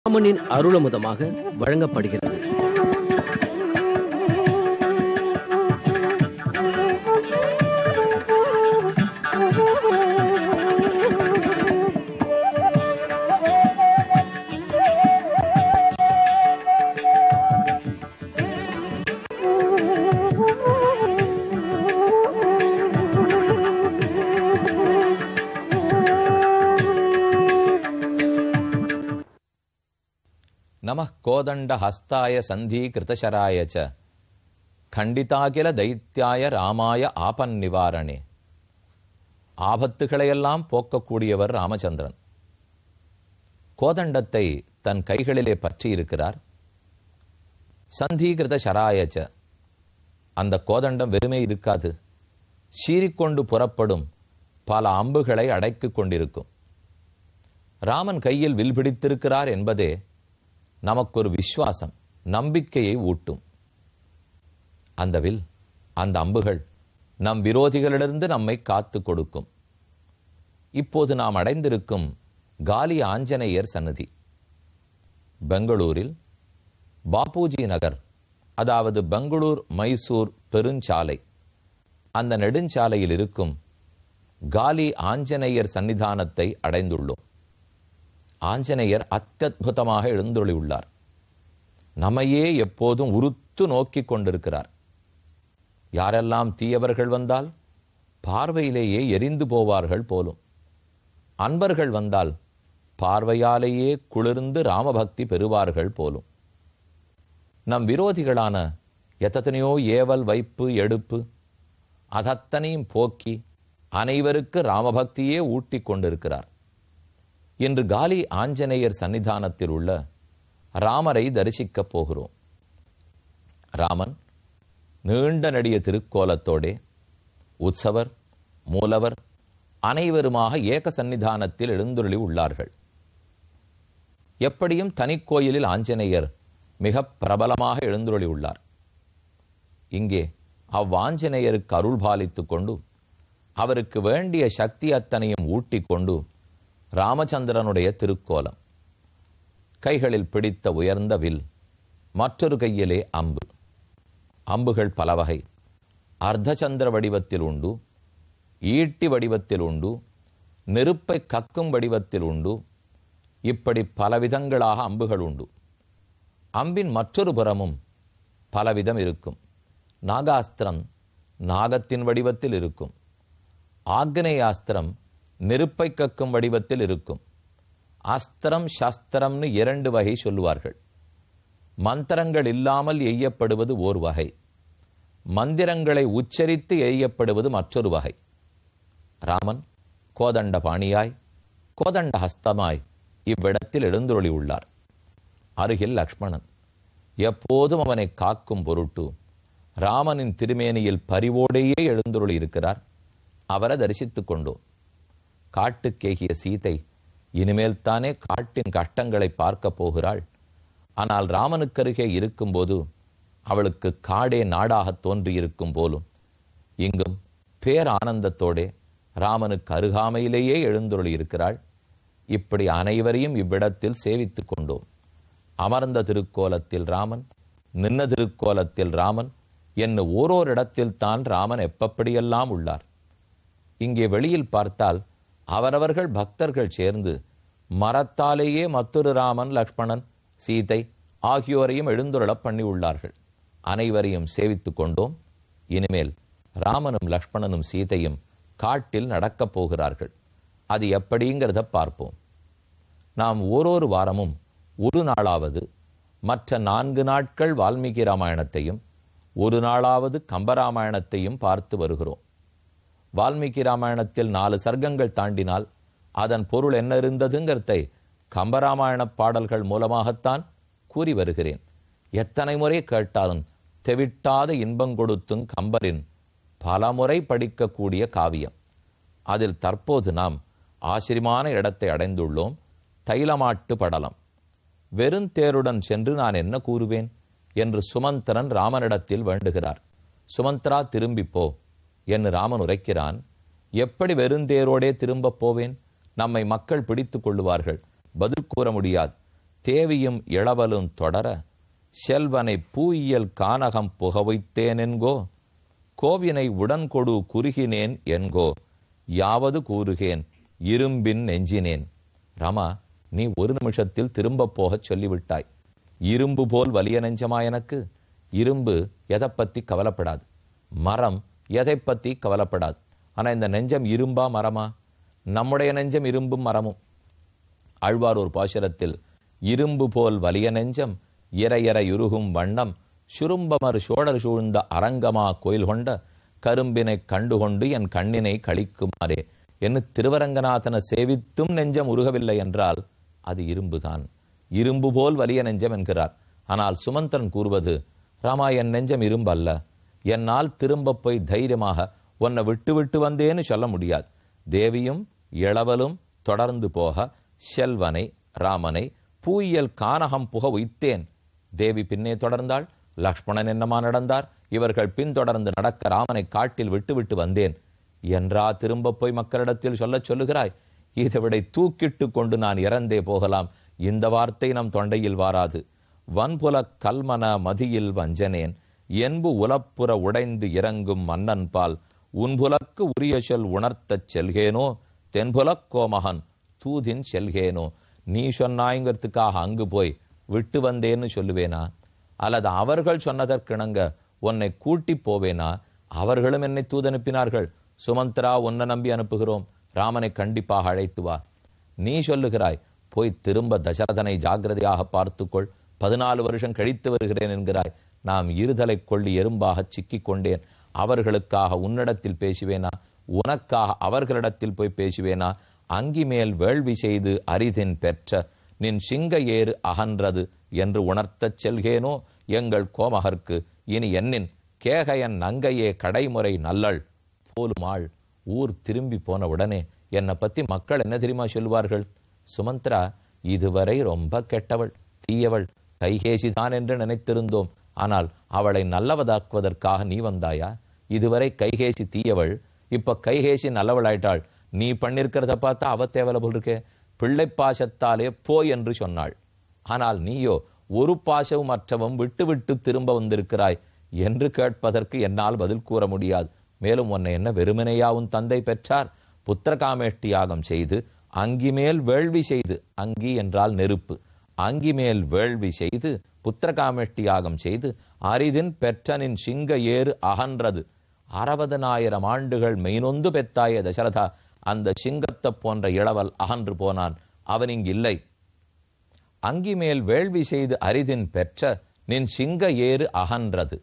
ராமனின் அருளமுதமாக வழங்கப்படுகிறது. நம கோதண்ட ஹஸ்தாய சந்தி கிருதசராய ச கண்டிதாகில தைத்தியாய ராமாய ஆபன் நிவாரணே. ஆபத்துகளையெல்லாம் போக்கக்கூடியவர் ராமச்சந்திரன். கோதண்டத்தை தன் கைகளிலே பற்றி இருக்கிறார். சந்தீகிருத சராயச்ச, அந்த கோதண்டம் வெறுமே இருக்காது, சீறிக்கொண்டு புறப்படும் பல அம்புகளை அடைத்துக் கொண்டிருக்கும். ராமன் கையில் வில் பிடித்திருக்கிறார் என்பதே நமக்கொரு விசுவாசம், நம்பிக்கையை ஊட்டும். அந்த வில், அந்த அம்புகள் நம் விரோதிகளிலிருந்து நம்மை காத்து கொடுக்கும். இப்போது நாம் அடைந்திருக்கும் காலி ஆஞ்சநேயர் சந்நிதி பெங்களூரில் பாபூஜி நகர், அதாவது பெங்களூர் மைசூர் பெருஞ்சாலை, அந்த நெடுஞ்சாலையில் இருக்கும் காலி ஆஞ்சநேயர் சன்னிதானத்தை அடைந்துள்ளோம். ஆஞ்சநேயர் அத்யுதமாக எழுந்தொளி உள்ளார். நம்மையே எப்போதும் உறுத்து நோக்கி கொண்டிருக்கிறார். யாரெல்லாம் தீயவர்கள் வந்தால் பார்வையிலேயே எரிந்து போவார்கள் போலும். அன்பர்கள் வந்தால் பார்வையாலேயே குளிர்ந்து ராமபக்தி பெறுவார்கள் போலும். நம் விரோதிகளான எத்தனையோ ஏவல் வைப்பு எடுப்பு அதத்தனையும் போக்கி அனைவருக்கு ராமபக்தியே ஊட்டி கொண்டிருக்கிறார். இன்று காலி ஆஞ்சநேயர் சன்னிதானத்தில் உள்ள ராமரை தரிசிக்கப் போகிறோம். ராமன் நீண்ட நெடிய திருக்கோலத்தோடே உற்சவர் மூலவர் அனைவருமாக ஏக சன்னிதானத்தில் எழுந்துருளி உள்ளார்கள். எப்படியும் தனிக்கோயிலில் ஆஞ்சநேயர் மிக பிரபலமாக எழுந்துருளி உள்ளார். இங்கே அவ்வாஞ்சநேயருக்கு அருள் பாலித்துக் கொண்டு அவருக்கு வேண்டிய சக்தி அத்தனையும் ஊட்டி கொண்டு ராமச்சந்திரனுடைய திருக்கோலம். கைகளில் பிடித்த உயர்ந்த வில், மற்றொரு கையிலே அம்பு. அம்புகள் பல வகை. அர்த்தச்சந்திர வடிவத்தில் உண்டு, ஈட்டி வடிவத்தில் உண்டு, நெருப்பை கக்கும் வடிவத்தில் உண்டு. இப்படி பலவிதங்களாக அம்புகள் உண்டு. அம்பின் மற்றொரு புறமும் பலவிதம் இருக்கும். நாகாஸ்திரம் நாகத்தின் வடிவத்தில் இருக்கும். ஆக்னேயாஸ்திரம் நெருப்பை கக்கும் வடிவத்தில் இருக்கும். அஸ்திரம் சாஸ்திரம்னு இரண்டு வகை சொல்லுவார்கள். மந்திரங்கள் இல்லாமல் எய்யப்படுவது ஓர் வகை, மந்திரங்களை உச்சரித்து எய்யப்படுவது மற்றொரு வகை. ராமன் கோதண்ட பாணியாய் கோதண்ட ஹஸ்தமாய் இவ்விடத்தில் எழுந்துருளி உள்ளார். அருகில் லக்ஷ்மணன். எப்போதும் அவனை காக்கும் பொருட்டு ராமனின் திருமேனியில் பரிவோடையே எழுந்துருளி இருக்கிறார். அவரை தரிசித்துக் கொண்டோம். காட்டுக்கேகிய சீதை இனிமேல் தானே காட்டின் கஷ்டங்களை பார்க்க போகிறாள். ஆனால் ராமனுக்கருகே இருக்கும்போது அவளுக்கு காடே நாடாக தோன்றியிருக்கும் போலும் இங்கும் பேர் ஆனந்தத்தோடே ராமனுக்கு அருகாமையிலேயே எழுந்துருளி இருக்கிறாள். இப்படி அனைவரையும் இவ்விடத்தில் சேவித்துக் கொண்டோம். அமர்ந்த திருக்கோலத்தில் ராமன், நின்ன திருக்கோலத்தில் ராமன் என்ன ஓரோரிடத்தில் தான் ராமன் எப்படியெல்லாம் உள்ளார். இங்கே வெளியில் பார்த்தால் அவரவர்கள் பக்தர்கள் சேர்ந்து மரத்தாலேயே மற்றொரு ராமன், லக்ஷ்மணன், சீதை ஆகியோரையும் எழுந்துருளப் பண்ணி உள்ளார்கள். அனைவரையும் சேவித்துக் கொண்டோம். இனிமேல் ராமனும் லக்ஷ்மணனும் சீதையும் காட்டில் நடக்கப் போகிறார்கள். அது எப்படிங்கிறத பார்ப்போம். நாம் ஓரொரு வாரமும் ஒரு நாளாவது, மற்ற 4 நாட்கள் வால்மீகி ராமாயணத்தையும் ஒரு நாளாவது கம்பராமாயணத்தையும் பார்த்து வருகிறோம். வால்மீகி ராமாயணத்தில் 4 சர்க்கங்கள் தாண்டினால் அதன் பொருள் என்ன இருந்ததுங்கிறதை கம்பராமாயண பாடல்கள் மூலமாகத்தான் கூறி வருகிறேன். எத்தனை முறை கேட்டாலும் தெவிட்டாத இன்பம் கொடுத்தும் கம்பரின் பலமுறை படிக்கக்கூடிய காவியம். அதில் தற்போது நாம் ஆச்சரியமான இடத்தை அடைந்துள்ளோம். தைலமாட்டு படலம். வெறுந்தேருடன் சென்று நான் என்ன கூறுவேன் என்று சுமந்திரன் ராமனிடத்தில் வேண்டுகிறார். சுமந்திரா, திரும்பிப்போ என்று ராமன் உரைக்கிறான். எப்படி வெறுந்தேரோடே திரும்ப போவேன்? நம்மை மக்கள் பிடித்துக் கொள்ளுவார்கள், பதில் கூற முடியாது. தேவியும் இளவலும் தொடர செல்வனை பூயியல் கானகம் புகவைத்தேனென்கோ கோவினை உடன்கொடு குறுகினேன் என்கோ யாவது கூறுகேன் இரும்பின் நெஞ்சினேன். ராமா, நீ ஒரு நிமிஷத்தில் திரும்ப போகச் சொல்லிவிட்டாய். இரும்பு போல் வலிய நெஞ்சமா எனக்கு? இரும்பு எதை பத்தி கவலைப்படாது, மரம் எதை பத்தி கவலைப்படாது. ஆனா இந்த நெஞ்சம் இரும்பா மரமா? நம்முடைய நெஞ்சம் இரும்பும் மரமும். ஆழ்வார் ஒரு பாசுரத்தில் இரும்பு போல் வலிய நெஞ்சம் இறையற யுருகும் வண்ணம் சுரும்பமர் சோழர் சூழ்ந்த அரங்கமா கோயில் கொண்ட கரும்பினை கண்டுகொண்டு என் கண்ணினை கழிக்குமாறே என்று திருவரங்கநாதனை சேவித்தும் நெஞ்சம் உருகவில்லை என்றால் அது இரும்புதான். இரும்பு போல் வலிய நெஞ்சம் என்கிறார். ஆனால் சுமந்திரன் கூறுவது, ராமா, என் நெஞ்சம் இரும்பு அல்ல. என்னால் திரும்ப போய் தைரியமாக உன்னை விட்டு விட்டு வந்தேன்னு சொல்ல முடியாது. தேவியும் இளவலும் தொடர்ந்து போக செல்வனை ராமனை பூயியல் கானகம் புக உய்த்தேன். தேவி பின்னே தொடர்ந்தாள். லக்ஷ்மணன் என்னமா நடந்தார்? இவர்கள் பின்தொடர்ந்து நடக்க ராமனை காட்டில் விட்டு விட்டு வந்தேன் என்றா திரும்ப போய் மக்களிடத்தில் சொல்லுகிறாய்? இதை விட தூக்கிட்டு கொண்டு நான் இறந்தே போகலாம். இந்த வார்த்தை நம் தொண்டையில் வாராது. வன்புல கல்மன மதியில் வஞ்சனேன் என்பு உலப்புற உடைந்து இறங்கும் மன்னன் பால் உன்புலக்கு உரிய சொல் உணர்த்தச் செல்கேனோ தென்புலக் கோமகன் தூதின் செல்கேனோ. நீ சொன்னாய்ங்கிறதுக்காக அங்கு போய் விட்டு வந்தேன்னு சொல்லுவேனா? அல்லது அவர்கள் சொன்னதற்கிணங்க உன்னை கூட்டி போவேனா? அவர்களும் என்னை தூதனுப்பினார்கள். சுமந்திரா, உன்னை நம்பி அனுப்புகிறோம், ராமனை கண்டிப்பாக அழைத்து வா. நீ சொல்லுகிறாய் போய் திரும்ப தசரதனை ஜாக்கிரதையாக பார்த்துக்கொள், 14 வருஷம் கழித்து வருகிறேன் என்கிறாய். நாம் இருதலை கொள்ளி எறும்பாக சிக்கிக் கொண்டேன். அவர்களுக்காக உன்னிடத்தில் பேசுவேனா? உனக்காக அவர்களிடத்தில் போய் பேசுவேனா? அங்கி மேல் வேள்வி செய்து அரிதின் பெற்ற நின் சிங்க ஏறு அகன்றது என்று உணர்த்தச் செல்கேனோ எங்கள் கோமகர்க்கு. இனி என்னின் கேகையன் நங்கையே கடைமுறை நல்லள் போலுமாள். ஊர் திரும்பி போன உடனே என்னை பத்தி மக்கள் என்ன தெரியுமா சொல்வார்கள்? சுமந்திரா, இதுவரை ரொம்ப கெட்டவள், தீயவள், கைகேசிதான் என்று நினைத்திருந்தோம். ஆனால் அவளை நல்லவதாக்குவதற்காக நீ வந்தாயா? இதுவரை கைகேசி தீயவள், இப்ப கைகேசி நல்லவளாயிட்டாள். நீ பண்ணிருக்கிறத பார்த்தா அவ தேவலை போல் இருக்கே. பிள்ளை பாசத்தாலே போ என்று சொன்னாள். ஆனால் நீயோ ஒரு பாசவும் மற்றவும் விட்டு விட்டு திரும்ப வந்திருக்கிறாய் என்று கேட்பதற்கு என்னால் பதில் கூற முடியாது. மேலும் உன்னை என்ன வெறுமனையா உன் தந்தை பெற்றார்? புத்திரகாமேஷ்டி யாகம் செய்து அங்கி மேல் வேள்வி செய்து, அங்கி என்றால் நெருப்பு, அங்கி மேல் வேள்வி செய்து புத்திரகாமேஷ்டி யாகம் செய்து அரிதின் பெற்றனின் சிங்க ஏறு அகன்றது. 60,000 ஆண்டுகள் மெய்நொந்து பெத்தாய தசரதா, அந்த சிங்கத்தை போன்ற இளவல் அகன்று போனான். அவன் இங்கு இல்லை. அங்கி மேல் வேள்வி செய்து அரிதின் பெற்ற நின் சிங்க ஏறு அகன்றது.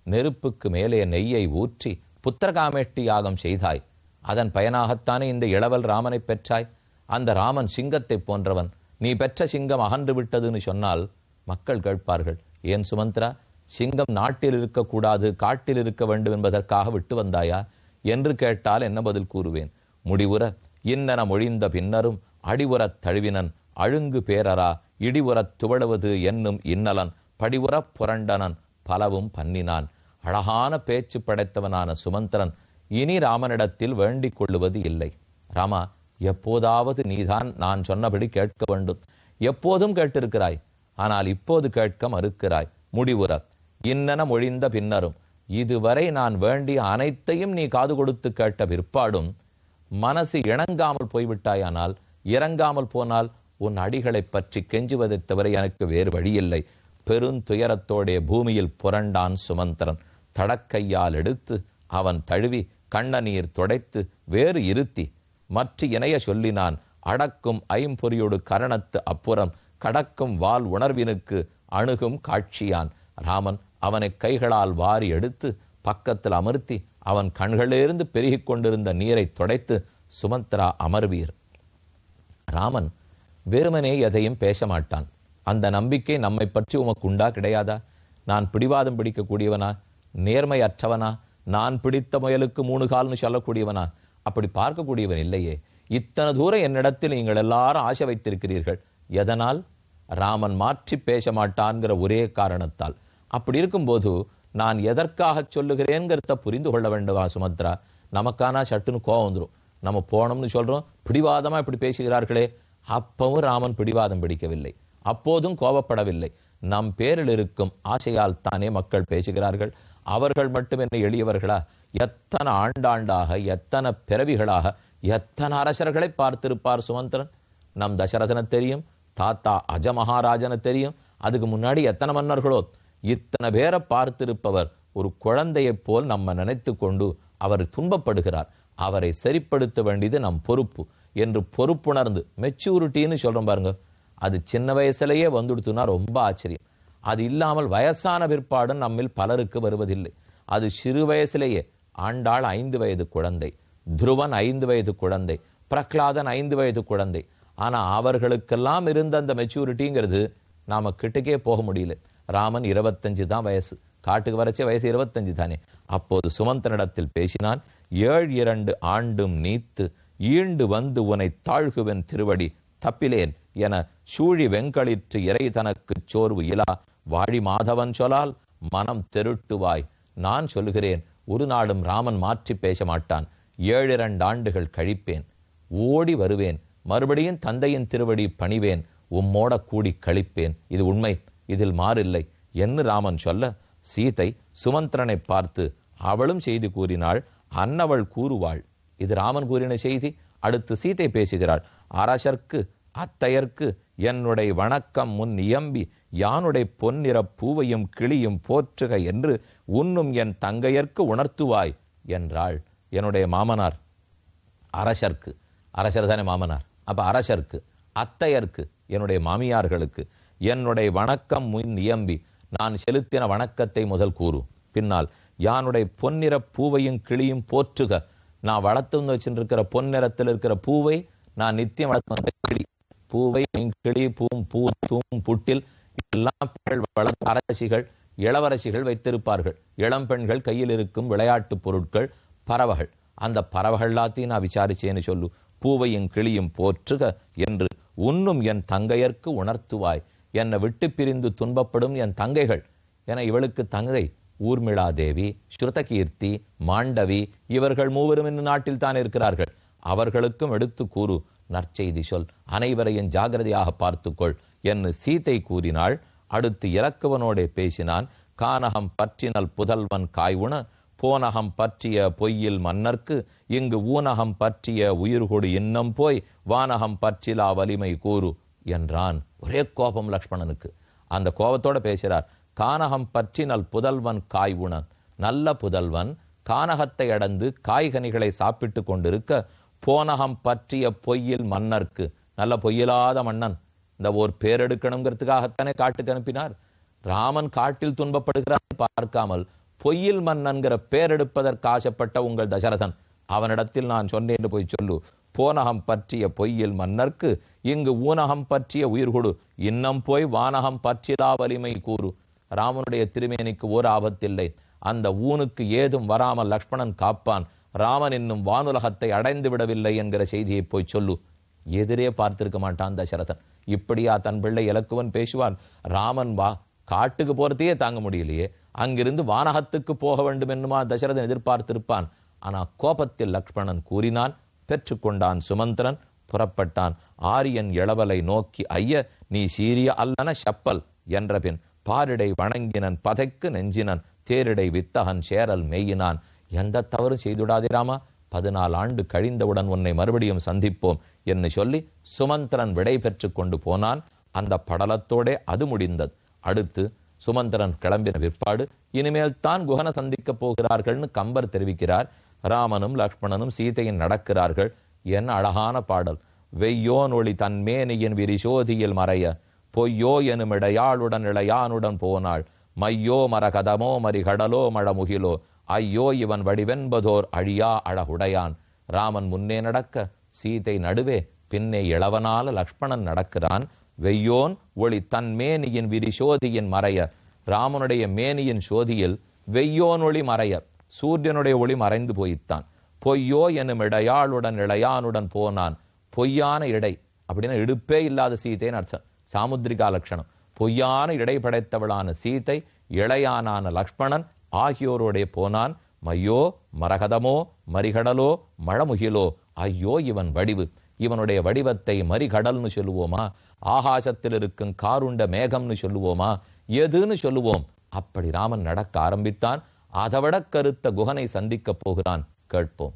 நெருப்புக்கு மேலே நெய்யை ஊற்றி புத்திரகாமேஷ்டி யாகம் செய்தாய். அதன் பயனாகத்தானே இந்த இளவல் ராமனை பெற்றாய். அந்த ராமன் சிங்கத்தை போன்றவன். நீ பெற்ற சிங்கம் அகன்று விட்டதுன்னு சொன்னால் மக்கள் கேட்பார்கள், ஏன் சுமந்திரா, சிங்கம் நாட்டில் இருக்கக்கூடாது, காட்டில் இருக்க வேண்டும் என்பதற்காக விட்டு வந்தாயா என்று கேட்டால் என்ன பதில் கூறுவேன்? முடிவுற இன்னன மொழிந்த பின்னரும் அடிவுறத் தழுவினன் அழுங்கு பேரரா இடிவுறத் துவழுவது என்னும் இன்னலன் படிவுறப் புரண்டனன் பலவும் பண்ணினான். அழகான பேச்சு படைத்தவனான சுமந்திரன் இனி ராமனிடத்தில் வேண்டிக் கொள்ளுவது இல்லை. ராமா, எப்போதாவது நீதான் நான் சொன்னபடி கேட்க வேண்டும். எப்போதும் கேட்டிருக்கிறாய், ஆனால் இப்போது கேட்க மறுக்கிறாய். முடிவுற இன்னன மொழிந்த பின்னரும், இதுவரை நான் வேண்டிய அனைத்தையும் நீ காது கொடுத்து கேட்ட பிற்பாடும் மனசு இணங்காமல் போய்விட்டாயானால், இறங்காமல் போனால் உன் அடிகளை பற்றி கெஞ்சுவதைத் தவிர எனக்கு வேறு வழியில்லை. பெருந்துயரத்தோடைய பூமியில் புரண்டான் சுமந்திரன். தடக்கையால் எடுத்து அவன் தழுவி கண்ணநீர் துடைத்து வேறு இருத்தி மற்ற இணைய சொல்லினான். அடக்கும் ஐம்பொறியோடு கரணத்து அப்புறம் கடக்கும் வால் உணர்வினுக்கு அணுகும் காட்சியான். ராமன் அவனை கைகளால் வாரி எடுத்து பக்கத்தில் அமர்த்தி அவன் கண்களிலிருந்து பெருகிக் கொண்டிருந்த நீரை துடைத்து, சுமந்திரா அமர்வீர். ராமன் வெறுமனே எதையும் பேச மாட்டான். அந்த நம்பிக்கை நம்மை பற்றி உமக்கு உண்டா கிடையாதா? நான் பிடிவாதம் பிடிக்கக்கூடியவனா? நேர்மை அற்றவனா? நான் பிடித்த முயலுக்கு 3 கால்னு சொல்லக்கூடியவனா? அப்படி பார்க்கக்கூடியவன் இல்லையே. இத்தனை தூரம் என்னிடத்தில் நீங்கள் எல்லாரும் ஆசை வைத்திருக்கிறீர்கள். எதனால்? ராமன் மாற்றி பேச மாட்டான்கிற ஒரே காரணத்தால். அப்படி இருக்கும்போது நான் எதற்காக சொல்லுகிறேன்கிறத புரிந்து கொள்ள வேண்டுமா சுமத்ரா? நமக்கானா சட்டுன்னு கோவம் வந்துடும். நம்ம போனோம்னு சொல்றோம், பிடிவாதமா இப்படி பேசுகிறார்களே. அப்பவும் ராமன் பிடிவாதம் பிடிக்கவில்லை. அப்போதும் கோபப்படவில்லை. நம் பேரில் இருக்கும் ஆசையால் தானே மக்கள் பேசுகிறார்கள். அவர்கள் மட்டும் என்ன எளியவர்களா? எத்தனை ஆண்டாண்டாக, எத்தனை பிறவிகளாக, எத்தனை அரசர்களை பார்த்திருப்பார் சுமந்திரன். நம் தசரதன தெரியும், தாத்தா அஜமகாராஜன தெரியும், அதுக்கு முன்னாடி எத்தனை மன்னர்களோ. இத்தனை பேரை பார்த்திருப்பவர் ஒரு குழந்தையைப் போல் நம்ம நினைத்து கொண்டு அவர் துன்பப்படுகிறார். அவரை சரிப்படுத்த வேண்டியது நம் பொறுப்பு என்று பொறுப்புணர்ந்து, மெச்சூரிட்டின்னு சொல்றோம் பாருங்க, அது சின்ன வயசுலேயே வந்துடுத்துனா ரொம்ப ஆச்சரியம். அது இல்லாமல் வயசான பிற்பாடு நம்மில் பலருக்கு வருவதில்லை. அது சிறு வயசிலேயே, ஆண்டாள் 5 வயது குழந்தை, துருவன் 5 வயது குழந்தை, பிரகலாதன் 5 வயது குழந்தை. ஆனா அவர்களுக்கெல்லாம் இருந்த அந்த மெச்சூரிட்டிங்கிறது நாம கிட்டக்கே போக முடியல. ராமன் 25 தான் வயசு, காட்டுக்கு வரைச்ச வயசு 25 தானே. அப்போது சுமந்திரனிடத்தில் பேசினான். 7 ஆண்டும் நீத்து ஈண்டு வந்து உனை தாழ்குவன் திருவடி தப்பிலேன் என சூழி வெங்களிற்று இறை தனக்கு சோர்வு இலா வாழி மாதவன் சொலால் மனம் தெருட்டுவாய். நான் சொல்கிறேன், ஒரு நாளும் ராமன் மாற்றி பேச மாட்டான். 7 ஆண்டுகள் கழிப்பேன், ஓடி வருவேன், மறுபடியும் தந்தையின் திருவடி பணிவேன், உம்மோட கூடி கழிப்பேன். இது உண்மை, இதில் மாறில்லை என்று ராமன் சொல்ல, சீதை சுமந்திரனை பார்த்து அவளும் செய்தி கூறினாள். அன்னவள் கூறுவாள். இது ராமன் கூறின செய்தி. அடுத்து சீதை பேசுகிறாள். அரசர்க்கு அத்தையர்க்கு என்னுடைய வணக்கம் முன் நியம்பி யானுடைய பொன்னிற பூவையும் கிளியும் போற்றுக என்று உன்னும் என் தங்கையர்க்கு உணர்த்துவாய் என்றாள். என்னுடைய மாமனார் அரசர்க்கு, அரசர் தானே மாமனார், அப்ப அரசர்க்கு அத்தையர்க்கு என்னுடைய மாமியார்களுக்கு என்னுடைய வணக்கம் முன் நியம்பி நான் செலுத்தின வணக்கத்தை முதல் கூறு. பின்னால் யானுடைய பொன்னிற பூவையும் கிளியும் போற்றுக. நான் வளர்த்து வச்சுருக்கிற பொன்னிறத்தில் இருக்கிற பூவை நான் நித்தியம் வளர்த்து, கிளி பூவை கிளி பூம் புட்டில் எல்லாம் வளர்த்த அரசிகள் இளவரசிகள் வைத்திருப்பார்கள். இளம் பெண்கள் கையில் இருக்கும் விளையாட்டு பொருட்கள், பறவைகள். அந்த பறவைகள் எல்லாத்தையும் நான் விசாரிச்சேன்னு சொல்லு. பூவையும் கிளியும் போற்றுக என்று உன்னும் என் தங்கையர்க்கு உணர்த்துவாய். என்னை விட்டு பிரிந்து துன்பப்படும் என் தங்கைகள் என, இவளுக்கு தங்கை ஊர்மிளாதேவி, ஸ்ருதகீர்த்தி, மாண்டவி, இவர்கள் மூவரும் இந்த நாட்டில் தான் இருக்கிறார்கள். அவர்களுக்கும் எடுத்து கூறு, நற்செய்தி சொல், அனைவரையும் ஜாகிரதையாக பார்த்துக்கொள் என்று சீதை கூறினாள். அடுத்து இலக்குவனோடே பேசினான். கானகம் பற்றினல் புதல்வன் காய்வுண போனகம் பற்றிய பொய்யில் மன்னர்க்கு இங்கு ஊனகம் பற்றிய உயிர்கொடு இன்னம் போய் வானகம் பற்றிலா வலிமை கூறு என்றான். ஒரே கோபம் லக்ஷ்மணனுக்கு. அந்த கோபத்தோட பேசுறார். கானகம் பற்றினல் புதல்வன் காய்வுண, நல்ல புதல்வன் கானகத்தை அடந்து காய்கனிகளை சாப்பிட்டு கொண்டிருக்க, போனகம் பற்றிய பொய்யில் மன்னர்க்கு, நல்ல பொய்யில்லாத மன்னன், இந்த ஓர் பேரெடுக்கணுங்கிறதுக்காகத்தானே காட்டுக்கு அனுப்பினார். ராமன் காட்டில் துன்பப்படுகிறார் பார்க்காமல் பொய்யில் மன்னன்கிற பேரெடுப்பதற்கு ஆசைப்பட்ட உங்கள் தசரதன், அவனிடத்தில் நான் சொன்னேன் போய் சொல்லு. போனகம் பற்றிய பொய்யில் மன்னர்க்கு இங்கு ஊனகம் பற்றிய உயிர்கொடு இன்னம் போய் வானகம் பற்றிலா வலிமை கூறு. ராமனுடைய திருமேனிக்கு ஒரு ஆபத்தில்லை. அந்த ஊனுக்கு ஏதும் வராமல் லக்ஷ்மணன் காப்பான். ராமன் இன்னும் வானுலகத்தை அடைந்து விடவில்லை என்கிற செய்தியை போய் சொல்லு. எதிரே பார்த்திருக்க மாட்டான் தசரதன். இப்படியா தன் பிள்ளை இலக்குவன் பேசுவான்? ராமன் காட்டுக்கு போறதையே தாங்க முடியலையே, அங்கிருந்து வானகத்துக்கு போக வேண்டும் என்னுமா தசரதன் எதிர்பார்த்திருப்பான். ஆனா கோபத்தில் லக்ஷ்மணன் கூறினான். பெற்றுக்கொண்டான் சுமந்திரன். புறப்பட்டான். ஆரியன் இளவலை நோக்கி, ஐய நீ சீரிய அல்லன செப்பல் என்ற பின் பாரிடை வணங்கினன் பதைக்கு நெஞ்சினன் தேரிடை வித்தகன் சேரல் மேயினான். எந்த தவறு செய்துடாதே ராமா, 14 ஆண்டு கழிந்தவுடன் உன்னை மறுபடியும் சந்திப்போம் என்று சொல்லி சுமந்திரன் விடை பெற்று கொண்டு போனான். அந்த படலத்தோடே அது முடிந்தது. அடுத்து சுமந்திரன் கிளம்பின பிற்பாடு இனிமேல் தான் குஹனை சந்திக்கப் போகிறார்கள்னு கம்பர் தெரிவிக்கிறார். ராமனும் லக்ஷ்மணனும் சீதையின் நடக்கிறார்கள். என்ன அழகான பாடல். வெய்யோன் ஒளி தன்மேனியின் விரிசோதியில் மறைய பொய்யோ எனும் இடையாளுடன் இளையானுடன் போனாள் மையோ மரகதமோ மரிகடலோ மழமுகிலோ ஐயோ இவன் வடிவென்பதோர் அழியா அழகுடையான். ராமன் முன்னே நடக்க சீதை நடுவே, பின்னே இளவனால லக்ஷ்மணன் நடக்கிறான். வெய்யோன் ஒளி தன் மேனியின் விரிசோதியின் மறைய, ராமனுடைய மேனியின் சோதியில் வெய்யோன் ஒளி மறைய, சூரியனுடைய ஒளி மறைந்து போய்த்தான். பொய்யோ எனும் இடையாளுடன் இளையானுடன் போனான். பொய்யான இடை அப்படின்னா இடுப்பே இல்லாத சீதைன்னு அர்த்தம். சாமுத்திரிகா லட்சணம். பொய்யான இடை படைத்தவளான சீதை, இளையானான லக்ஷ்மணன் ஆகியோரோடே போனான். மையோ மரகதமோ மரிகடலோ மழமுகிலோ ஐயோ இவன் வடிவு, இவனுடைய வடிவத்தை மறிகடல்னு சொல்லுவோமா, ஆகாசத்தில் இருக்கும் காருண்ட மேகம்னு சொல்லுவோமா, எதுன்னு சொல்லுவோம். அப்படி ராமன் நடக்க ஆரம்பித்தான். அதைவிட கருத்த குகனை சந்திக்கப் போகிறான். கேட்போம்.